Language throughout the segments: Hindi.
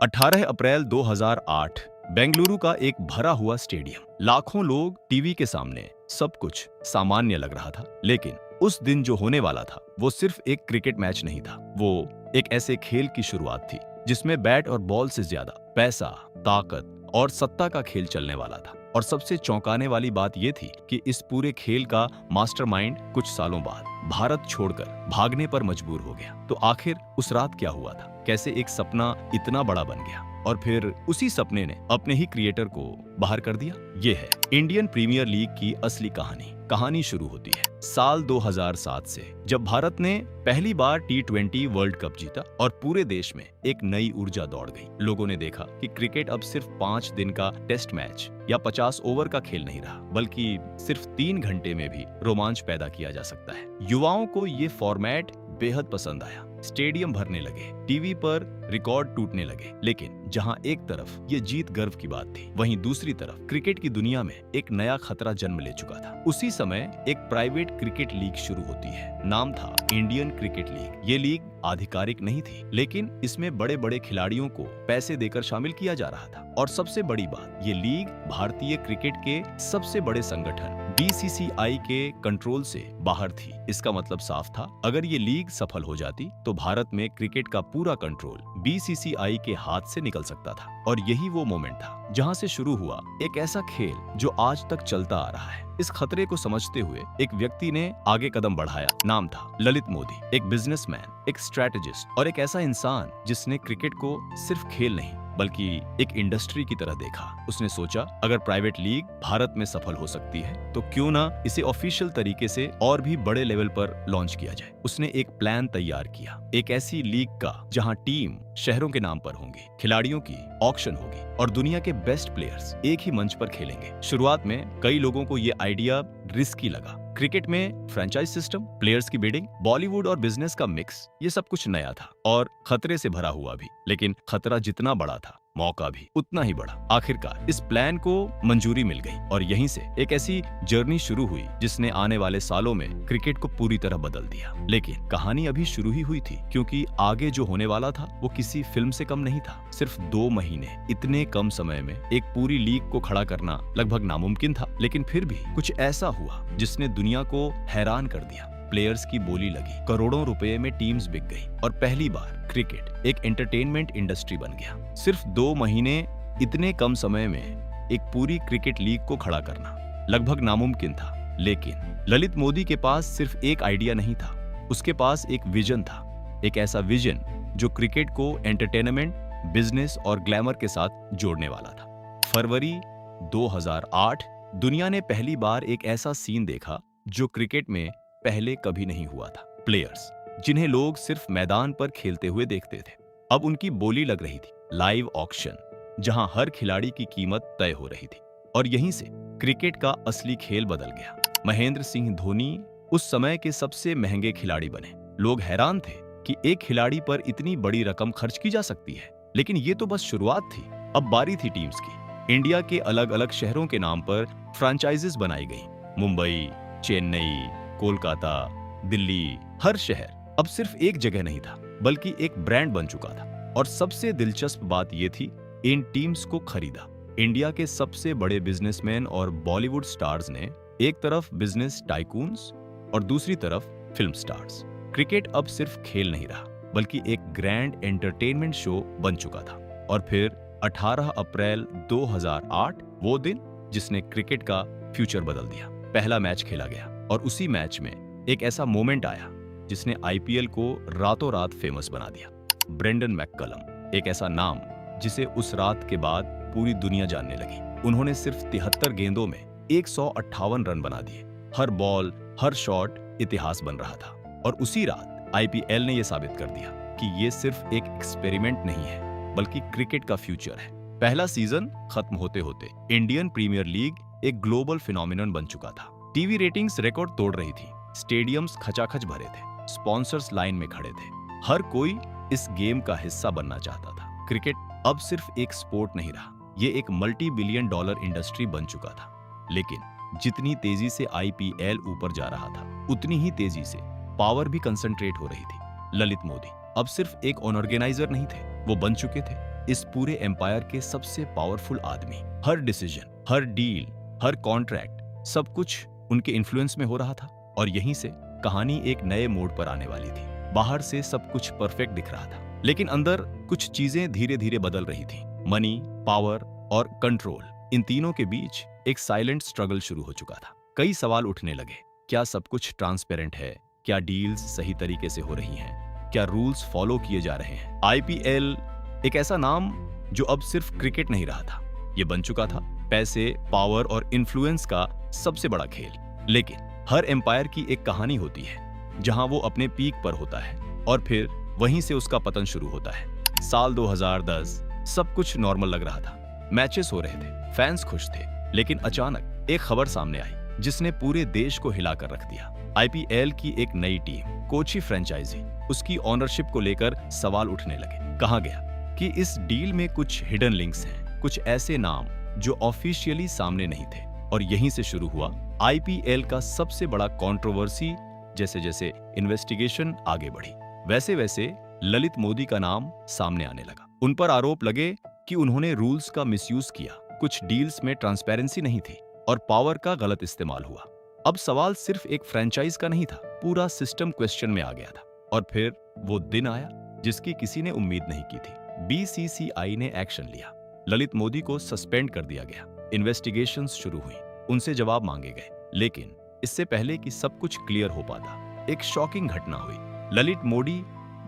18 अप्रैल 2008 बेंगलुरु का एक भरा हुआ स्टेडियम, लाखों लोग टीवी के सामने। सब कुछ सामान्य लग रहा था, लेकिन उस दिन जो होने वाला था वो सिर्फ एक क्रिकेट मैच नहीं था। वो एक ऐसे खेल की शुरुआत थी जिसमें बैट और बॉल से ज्यादा पैसा, ताकत और सत्ता का खेल चलने वाला था। और सबसे चौंकाने वाली बात यह थी कि इस पूरे खेल का मास्टरमाइंड कुछ सालों बाद भारत छोड़कर भागने पर मजबूर हो गया। तो आखिर उस रात क्या हुआ था? कैसे एक सपना इतना बड़ा बन गया और फिर उसी सपने ने अपने ही क्रिएटर को बाहर कर दिया? ये है इंडियन प्रीमियर लीग की असली कहानी। कहानी शुरू होती है साल 2007 से, जब भारत ने पहली बार T20 वर्ल्ड कप जीता और पूरे देश में एक नई ऊर्जा दौड़ गई। लोगों ने देखा कि क्रिकेट अब सिर्फ 5 दिन का टेस्ट मैच या 50 ओवर का खेल नहीं रहा, बल्कि सिर्फ 3 घंटे में भी रोमांच पैदा किया जा सकता है। युवाओं को ये फॉर्मेट बेहद पसंद आया। स्टेडियम भरने लगे, टीवी पर रिकॉर्ड टूटने लगे। लेकिन जहां एक तरफ ये जीत गर्व की बात थी, वहीं दूसरी तरफ क्रिकेट की दुनिया में एक नया खतरा जन्म ले चुका था। उसी समय एक प्राइवेट क्रिकेट लीग शुरू होती है। नाम था इंडियन क्रिकेट लीग। ये लीग आधिकारिक नहीं थी, लेकिन इसमें बड़े बड़े खिलाड़ियों को पैसे देकर शामिल किया जा रहा था। और सबसे बड़ी बात, ये लीग भारतीय क्रिकेट के सबसे बड़े संगठन BCCI के कंट्रोल से बाहर थी। इसका मतलब साफ था, अगर ये लीग सफल हो जाती तो भारत में क्रिकेट का पूरा कंट्रोल BCCI के हाथ से निकल सकता था। और यही वो मोमेंट था जहां से शुरू हुआ एक ऐसा खेल जो आज तक चलता आ रहा है। इस खतरे को समझते हुए एक व्यक्ति ने आगे कदम बढ़ाया। नाम था ललित मोदी। एक बिजनेसमैन, एक स्ट्रैटेजिस्ट और एक ऐसा इंसान जिसने क्रिकेट को सिर्फ खेल नहीं बल्कि एक इंडस्ट्री की तरह देखा। उसने सोचा, अगर प्राइवेट लीग भारत में सफल हो सकती है तो क्यों ना इसे ऑफिशियल तरीके से और भी बड़े लेवल पर लॉन्च किया जाए। उसने एक प्लान तैयार किया, एक ऐसी लीग का जहां टीम शहरों के नाम पर होंगी, खिलाड़ियों की ऑक्शन होगी और दुनिया के बेस्ट प्लेयर्स एक ही मंच पर खेलेंगे। शुरुआत में कई लोगों को ये आइडिया रिस्की लगा। क्रिकेट में फ्रेंचाइज सिस्टम, प्लेयर्स की बिडिंग, बॉलीवुड और बिजनेस का मिक्स, ये सब कुछ नया था और खतरे से भरा हुआ भी। लेकिन खतरा जितना बड़ा था, मौका भी उतना ही बड़ा। आखिरकार इस प्लान को मंजूरी मिल गई और यहीं से एक ऐसी जर्नी शुरू हुई जिसने आने वाले सालों में क्रिकेट को पूरी तरह बदल दिया। लेकिन कहानी अभी शुरू ही हुई थी, क्योंकि आगे जो होने वाला था वो किसी फिल्म से कम नहीं था। सिर्फ 2 महीने, इतने कम समय में एक पूरी लीग को खड़ा करना लगभग नामुमकिन था। लेकिन फिर भी कुछ ऐसा हुआ जिसने दुनिया को हैरान कर दिया। प्लेयर्स की बोली लगी, करोड़ों रुपए में टीम्स बिक गई और पहली बार क्रिकेट एक एंटरटेनमेंट इंडस्ट्री बन गया। सिर्फ 2 महीने, इतने कम समय में एक पूरी क्रिकेट लीग को खड़ा करना लगभग नामुमकिन था। लेकिन ललित मोदी के पास सिर्फ एक आइडिया नहीं था, उसके पास एक विजन था। एक ऐसा विजन जो क्रिकेट को एंटरटेनमेंट, बिजनेस और ग्लैमर के साथ जोड़ने वाला था। फरवरी 2008 दुनिया ने पहली बार एक ऐसा सीन देखा जो क्रिकेट में पहले कभी नहीं हुआ था। प्लेयर्स जिन्हें लोग सिर्फ मैदान पर खेलते हुए देखते थे, अब उनकी बोली लग रही थी। लाइव ऑक्शन, जहां हर खिलाड़ी की कीमत तय हो रही थी। और यहीं से क्रिकेट का असली खेल बदल गया। महेंद्र सिंह धोनी उस समय के सबसे महंगे खिलाड़ी बने। लोग हैरान थे कि एक खिलाड़ी पर इतनी बड़ी रकम खर्च की जा सकती है। लेकिन ये तो बस शुरुआत थी। अब बारी थी टीम्स की। इंडिया के अलग अलग शहरों के नाम पर फ्रेंचाइजेस बनाई गई। मुंबई, चेन्नई, कोलकाता, दिल्ली, हर शहर अब सिर्फ एक जगह नहीं था, बल्कि एक ब्रांड बन चुका था। और सबसे दिलचस्प बात यह थी, इन टीम्स को खरीदा इंडिया के सबसे बड़े बिजनेसमैन और बॉलीवुड स्टार्स ने। एक तरफ बिजनेस टाइकून्स और दूसरी तरफ फिल्म स्टार्स। क्रिकेट अब सिर्फ खेल नहीं रहा, बल्कि एक ग्रैंड एंटरटेनमेंट शो बन चुका था। और फिर 18 अप्रैल 2008, वो दिन जिसने क्रिकेट का फ्यूचर बदल दिया। पहला मैच खेला गया और उसी मैच में एक ऐसा मोमेंट आया जिसने IPL को रातों रात फेमस बना दिया। ब्रेंडन मैककलम, एक ऐसा नाम जिसे उस रात के बाद पूरी दुनिया जानने लगी। उन्होंने सिर्फ 73 गेंदों में 158 रन बना दिए। हर बॉल, हर शॉट इतिहास बन रहा था। और उसी रात IPL ने यह साबित कर दिया कि ये सिर्फ एक एक्सपेरिमेंट नहीं है, बल्कि क्रिकेट का फ्यूचर है। पहला सीजन खत्म होते होते इंडियन प्रीमियर लीग एक ग्लोबल फिनोमिनन बन चुका था। टीवी रेटिंग्स रिकॉर्ड तोड़ रही थी, स्टेडियम्स खचाखच भरे थे, स्पॉन्सर्स लाइन में खड़े थे। हर कोई इस गेम का हिस्सा बनना चाहता था। क्रिकेट अब सिर्फ एक स्पोर्ट नहीं रहा, ये एक $multi-billion इंडस्ट्री बन चुका था। लेकिन जितनी तेजी से IPL ऊपर जा रहा था, उतनी ही तेजी से पावर भी कंसंट्रेट हो रही थी। ललित मोदी अब सिर्फ एक ऑर्गेनाइजर नहीं थे, वो बन चुके थे इस पूरे एम्पायर के सबसे पावरफुल आदमी। हर डिसीजन, हर डील, हर कॉन्ट्रैक्ट, सब कुछ उनके इन्फ्लुएंस में हो रहा था। और यहीं से कहानी एक नए मोड़ पर आने वाली थी। बाहर से सब कुछ परफेक्ट दिख रहा था, लेकिन अंदर कुछ चीजें धीरे धीरे बदल रही थी। मनी, पावर और कंट्रोल, इन तीनों के बीच एक साइलेंट स्ट्रगल शुरू हो चुका था। कई सवाल उठने लगे। क्या सब कुछ ट्रांसपेरेंट है? क्या डील्स सही तरीके से हो रही हैं? क्या रूल्स फॉलो किए जा रहे हैं? आईपीएल एक ऐसा नाम जो अब सिर्फ क्रिकेट नहीं रहा था, ये बन चुका था पैसे, पावर और इन्फ्लुएंस का सबसे बड़ा खेल। लेकिन हर एम्पायर की एक कहानी होती है, जहां वो अपने पीक पर होता है और फिर वहीं से उसका पतन शुरू होता है। साल 2010 सब कुछ नॉर्मल लग रहा था। मैचेस हो रहे थे, फैंस खुश थे, लेकिन अचानक एक खबर सामने आई जिसने पूरे देश को हिलाकर रख दिया। आईपीएल की एक नई टीम, कोची फ्रेंचाइजी, उसकी ओनरशिप को लेकर सवाल उठने लगे। कहा गया कि इस डील में कुछ हिडन लिंक्स हैं, कुछ ऐसे नाम जो ऑफिशियली सामने नहीं थे। और यहीं से शुरू हुआ आईपीएल का सबसे बड़ा कंट्रोवर्सी। जैसे जैसे इन्वेस्टिगेशन आगे बढ़ी, वैसे वैसे ललित मोदी का नाम सामने आने लगा। उन पर आरोप लगे कि उन्होंने रूल्स का मिसयूज किया, कुछ डील्स में ट्रांसपेरेंसी नहीं थी और पावर का गलत इस्तेमाल हुआ। अब सवाल सिर्फ एक फ्रेंचाइज का नहीं था, पूरा सिस्टम क्वेश्चन में आ गया था। और फिर वो दिन आया जिसकी किसी ने उम्मीद नहीं की थी। बीसीसीआई ने एक्शन लिया, ललित मोदी को सस्पेंड कर दिया गया, इन्वेस्टिगेशंस शुरू हुई, उनसे जवाब मांगे गए। लेकिन इससे पहले कि सब कुछ क्लियर हो पाता, एक शॉकिंग घटना हुई। ललित मोदी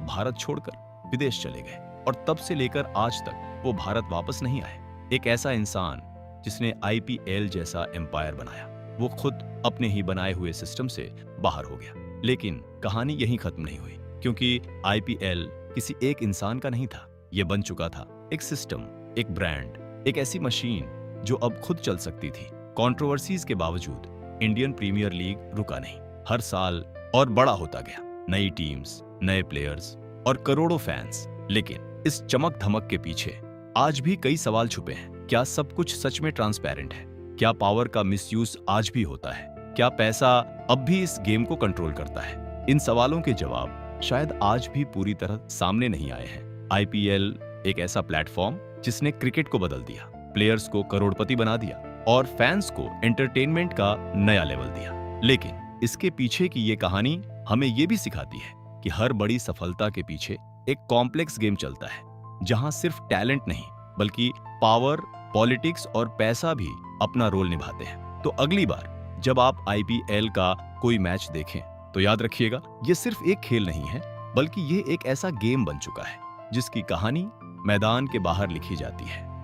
भारत छोड़कर विदेश चले गए और तब से लेकर आज तक वो भारत वापस नहीं आए। एक ऐसा इंसान जिसने आईपीएल जैसा एम्पायर बनाया, वो खुद अपने ही बनाए हुए सिस्टम से बाहर हो गया। लेकिन कहानी यहीं खत्म नहीं हुई, क्योंकि आईपीएल किसी एक इंसान का नहीं था, ये बन चुका था एक सिस्टम, एक ब्रांड, एक ऐसी मशीन जो अब खुद चल सकती थी। कंट्रोवर्सीज के बावजूद इंडियन प्रीमियर लीग रुका नहीं, हर साल और बड़ा होता गया। नई टीम्स, नए प्लेयर्स और करोड़ों फैंस। लेकिन इस चमक धमक के पीछे आज भी कई सवाल छुपे हैं। क्या सब कुछ सच में ट्रांसपेरेंट है? क्या पावर का मिसयूज आज भी होता है? क्या पैसा अब भी इस गेम को कंट्रोल करता है? इन सवालों के जवाब शायद आज भी पूरी तरह सामने नहीं आए हैं। आईपीएल एक ऐसा प्लेटफॉर्म जिसने क्रिकेट को बदल दिया, प्लेयर्स को करोड़पति बना दिया और फैंस को एंटरटेनमेंट का नया लेवल दिया। लेकिन इसके पीछे की ये कहानी हमें ये भी सिखाती है कि हर बड़ी सफलता के पीछे एक कॉम्प्लेक्स गेम चलता है, जहां सिर्फ टैलेंट नहीं बल्कि पावर, पॉलिटिक्स और पैसा भी अपना रोल निभाते हैं। तो अगली बार जब आप आईपीएल का कोई मैच देखें तो याद रखिएगा, ये सिर्फ एक खेल नहीं है, बल्कि ये एक ऐसा गेम बन चुका है जिसकी कहानी मैदान के बाहर लिखी जाती है।